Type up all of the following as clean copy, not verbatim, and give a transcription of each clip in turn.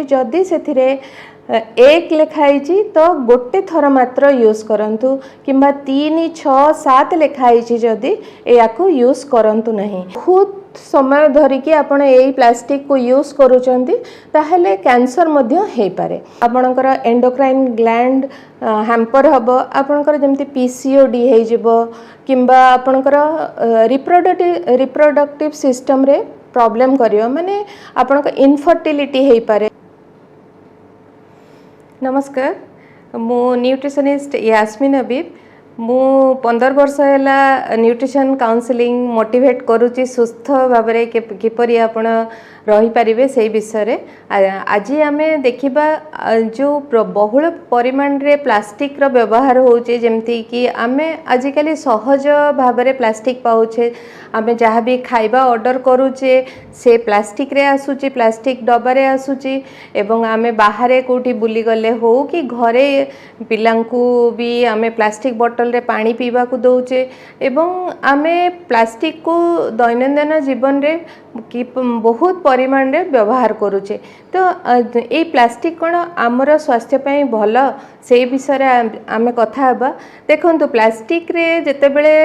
जदि से एक लिखाई तो गोटे थर मात्र यूज करंतु किंबा 3 6 7 लिखाई जदि या यूज करंतु नहीं। बहुत समय धरिकी आपण यही प्लास्टिक को यूज करूचंती ताहले कैंसर मध्य हे पारे। आपणकर एंडोक्राइन ग्लैंड हैम्पर हब, आपणकर जेमती पीसीओडी हे जिवो किंबा आपणकर रिप्रोडक्टिव सिस्टम रे प्रॉब्लम करियो, माने आपणकर इनफर्टिलिटी हे पारे। नमस्कार, मु न्यूट्रिशनिस्ट यास्मिन हबीब। मु 15 वर्ष है न्यूट्रिशन काउंसलिंग मोटिवेट करुच्ची सुस्थ भाव में किपरि आपण रही पारिबे से विषय रे। आज आमे देखिबा जो बहुल परिमाण रे प्लास्टिक रो व्यवहार होचे, जेमती कि आमे आजिकली सहज भाव में प्लास्टिक पाउछे। आमे जहाँ भी खाइबा ऑर्डर करूचे से प्लास्टिक रे आसुची, प्लास्टिक डब्बा रे आसुची। एवं आमे बाहरे कोठी बुली गले हो कि घरे पिलांकु भी आमे प्लास्टिक बोतल रे पानी पीवा को दौचे एवं आमे प्लास्टिक को दैनंदिन जीवन रे कि बहुत परिमाण रे व्यवहार करूचे। तो ये प्लास्टिक कौन आमर स्वास्थ्य पे भल से विषय आमे कथा हबा। देखंतु प्लास्टिक रे जेते बेले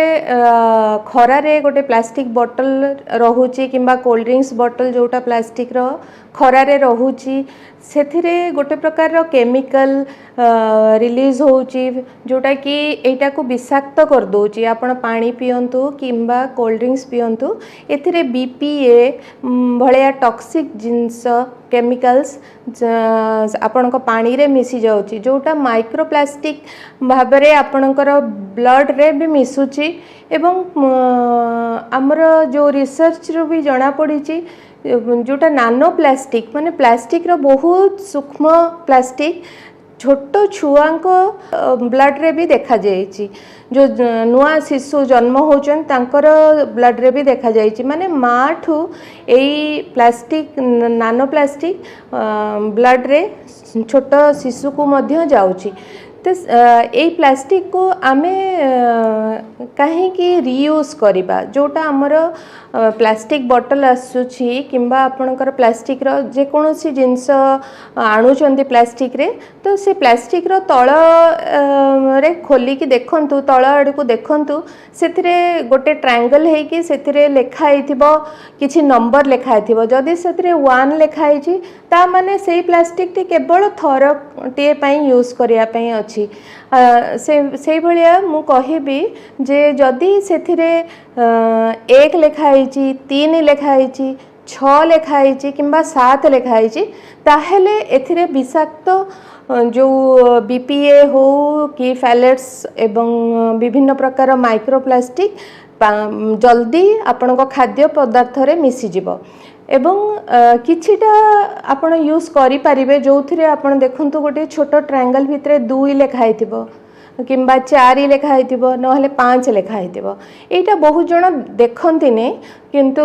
खरा रे गोटे प्लास्टिक बोतल रहुची किंबा कोल्ड ड्रिंक्स बोतल जोटा प्लास्टिक रो खरा रे रहुची, सेथिरे गोटे प्रकार रो केमिकल रिलीज होची जोटा कि एटा को विषाक्त कर दोची। आपण पानी पियंतु किंबा कोल्ड ड्रिंक्स पियंतु, एथिरे बीपीए भलिया टॉक्सिक जिंस केमिकल्स आपणक पानी रे मिसी जाउची, जोटा माइक्रोप्लास्टिक भाव रे आपणकर ब्लड रे भी मिसुची। एवं हमर जो रिसर्च रो भी जाना पड़ीची जोटा नानो प्लास्टिक माने प्लास्टिक रो बहुत सूक्ष्म प्लास्टिक छोट छुआ को ब्लड रे भी देखा जाइए। जो नुआ शिशु जन्म होचन तांकर ब्लड रे भी देखा जाइए, माने माँ ठू यही प्लास्टिक नानो प्लास्टिक ब्लड रे छोट शिशु को मध्य जाउची। तो यही प्लास्टिक को आमे कहीं रियूज करिबा, जोटा आमर प्लास्टिक बोतल आसुची किंबा आपणकर प्लास्टिक रो जे कोनोसी जिंस आणुचंती प्लास्टिक रे, तो से प्लास्टिक रो तळ रे खोली की देखंतु, तळ आड़ को देखंतु, सेथिरे गोटे ट्रायंगल हे कि सेथिरे लेखा हिथिबो किछि नंबर लेखा हिथिबो। जदि सेथिरे 1 लेखा हिची ता माने सेही प्लास्टिक टी केवल थर टे पई यूज करिया पई अछि। से भलिया मु कहिबी जे जदि सेथिरे 1 लेखा हिची, 3 लेखा हिची, 6 लेखा हिची किंबा 7 लेखा हिची, ताहेले एथिरे विषाक्त जो बीपीए हो कि फैलेट्स एवं विभिन्न प्रकार माइक्रोप्लास्टिक जल्दी आपण खाद्य पदार्थ रे मिसी जिवो। एवं किछिटा आपण यूज करि पारिबे जो थिरे आपण देखंतु गोटे छोट ट्रायंगल भितरे 2 लेखा हिथिबो किंबा 4 लेखा हिथिबो नहले 5 लेखा हिथिबो। एटा बहुत जण देखंती ने, किंतु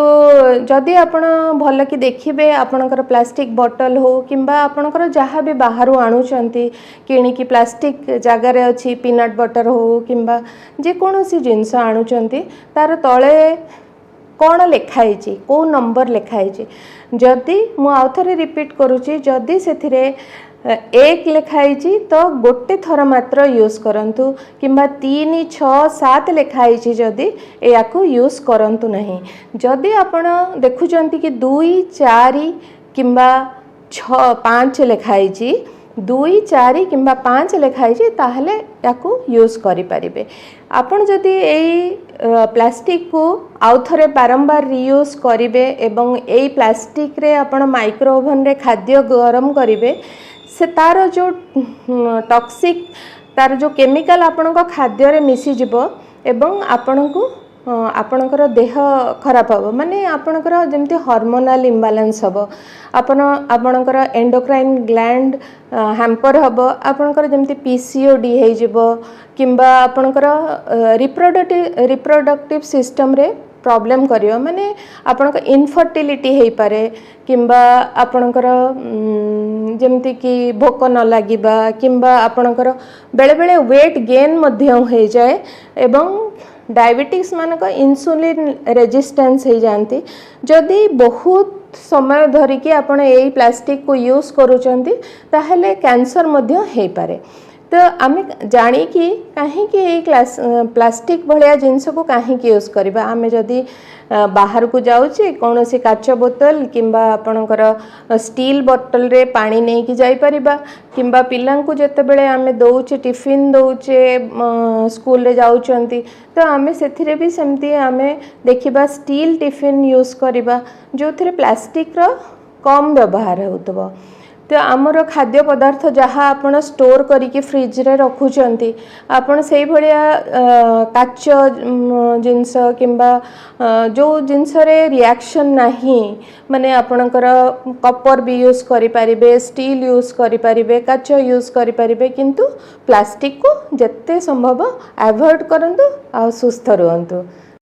जदि आपण भल कि देखिबे आपणकर प्लास्टिक बोतल हो किंबा आपणकर जहाँ भी बाहर आणुचंती किणी कि प्लास्टिक जगार अच्छी पीनट बटर हो किंबा जे कोनोसी जिंस आणुचंती तार तळे कौन लिखाई, कौ नंबर लिखाई। जदि मु आउ थरे रिपीट करुची, जदि सेथिरे 1 लिखाई तो गोटे थर मात्र यूज करंतु किंबा 3 6 7 लिखाई जदि या यूज करंतु नहीं। जदि आपण देखुचंती कि 2 4 किंबा 6 5 लिखाई, 2 4 किंबा 5 लिखाई, ताहले याकू यूज करि परिबे। आपण जदि एई प्लास्टिक को आउ थरे बारंबार रियूज करिवे एवं एई प्लास्टिक रे आपण माइक्रो ओवन रे खाद्य गरम करिवे, से तार जो टॉक्सिक तार जो केमिकल आपण को खाद्य रे मिसी जिवो एवं आपण को आपणकर देह खराब हम, माने आपणकर जमती हार्मोनाल इम्बालांस हम, आपणकर एंडोक्राइन ग्लैंड हैम्पर हम, आपणकर जमती पीसीओडी हे जिवो किंबा आपणकर रिप्रोडक्टिव सिस्टम रे प्रॉब्लम करियो, माने आपणकर इनफर्टिलिटी हे पारे किंबा आपणकर जमती कि भोक न लागिबा किंबा आपणकर बेले बेले वेट गेन मध्य हो जाए एवं डायबिटीज मानक इंसुलिन रेजिस्टेंस हो जाती। जदि बहुत समय धरिकी आपण एई प्लास्टिक को यूज करूचंती ताहले कैंसर मध्य हेई पारे। तो आम जाणी कि कहीं प्लास्टिक भलिया जिनस को कहीं यूज करबा। आम जदि बाहर को जाऊँ कौन सी काच बोतल किंबा आपणकर स्टील बोतल रे पानी नहीं कि जाई परिबा किंबा पिलां को जते बेले आमे दउचे टिफिन दउचे स्कूल रे जाउचंती तो आमे सेथिरे भी सेमती आमे देखिबा स्टील टिफिन यूज करबा जो थिरे प्लास्टिक रो कम व्यवहार होतबो। तो आमर खाद्य पदार्थ जहाँ आपण स्टोर करिकी फ्रिज रे रखुचंती आपण सेई भलिया काच जिनस किंबा जो जिनस रे रिएक्शन नाही माने आपणकर कपर भी यूज करि परिबे स्टील यूज करि परिबे काच यूज करि परिबे किंतु प्लास्टिक को जत्ते संभव अवॉइड करंतु आ सुस्थ रहंतु।